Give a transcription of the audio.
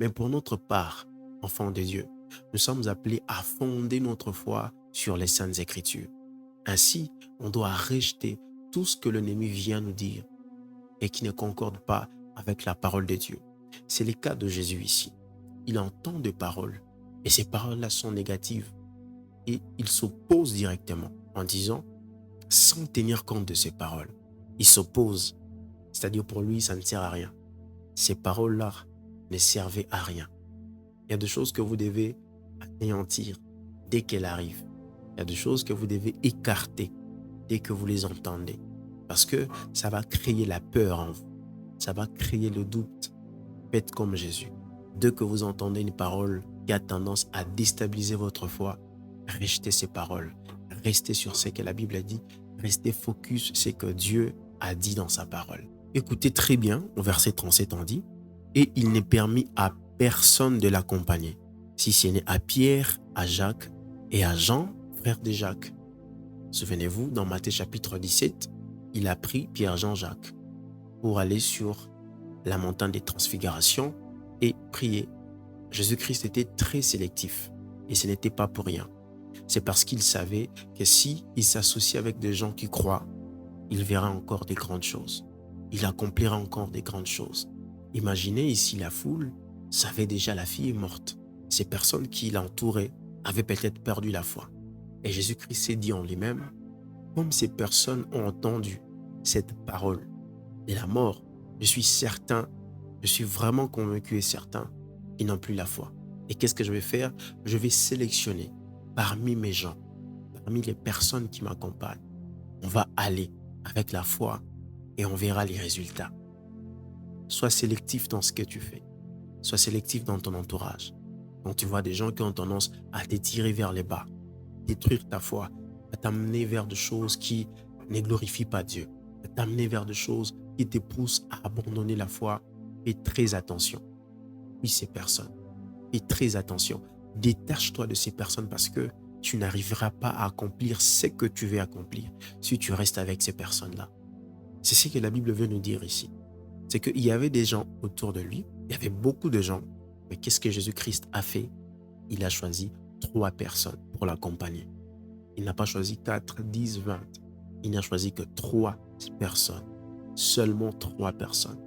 Mais pour notre part, enfants de Dieu, nous sommes appelés à fonder notre foi sur les Saintes Écritures. Ainsi, on doit rejeter tout ce que l'ennemi vient nous dire et qui ne concorde pas avec la parole de Dieu. C'est le cas de Jésus ici. Il entend des paroles et ces paroles-là sont négatives et il s'oppose directement en disant, sans tenir compte de ces paroles, il s'oppose, c'est-à-dire pour lui, ça ne sert à rien. Ces paroles-là ne servaient à rien. Il y a des choses que vous devez anéantir dès qu'elles arrivent. Il y a des choses que vous devez écarter dès que vous les entendez. Parce que ça va créer la peur en vous. Ça va créer le doute. Faites comme Jésus. Dès que vous entendez une parole qui a tendance à déstabiliser votre foi, rejetez ces paroles. Restez sur ce que la Bible a dit. Restez focus sur ce que Dieu a dit dans sa parole. Écoutez très bien, au verset 37 on dit, « Et il n'est permis à personne de l'accompagner, si ce n'est à Pierre, à Jacques et à Jean, frère de Jacques. » Souvenez-vous, dans Matthieu chapitre 17, il a pris Pierre, Jean, Jacques pour aller sur la montagne des transfigurations et prier. Jésus-Christ était très sélectif et ce n'était pas pour rien. C'est parce qu'il savait que si il s'associe avec des gens qui croient, il verra encore des grandes choses. Il accomplira encore des grandes choses. Imaginez ici la foule savait déjà la fille est morte. Ces personnes qui l'entouraient avaient peut-être perdu la foi. Et Jésus-Christ s'est dit en lui-même, comme ces personnes ont entendu cette parole de la mort, je suis certain, je suis vraiment convaincu et certain qu'ils n'ont plus la foi. Et qu'est-ce que je vais faire? Je vais sélectionner parmi mes gens, parmi les personnes qui m'accompagnent. On va aller avec la foi et on verra les résultats. Sois sélectif dans ce que tu fais. Sois sélectif dans ton entourage. Quand tu vois des gens qui ont tendance à te tirer vers les bas, détruire ta foi, à t'amener vers des choses qui ne glorifient pas Dieu, à t'amener vers des choses qui te poussent à abandonner la foi, fais très attention. Oui, ces personnes. Fais très attention. Détache-toi de ces personnes parce que tu n'arriveras pas à accomplir ce que tu veux accomplir si tu restes avec ces personnes-là. C'est ce que la Bible veut nous dire ici. C'est qu'il y avait des gens autour de lui, il y avait beaucoup de gens, mais qu'est-ce que Jésus-Christ a fait? Il a choisi 3 personnes pour l'accompagner. Il n'a pas choisi 4, 10, 20. Il n'a choisi que 3 personnes. Seulement 3 personnes.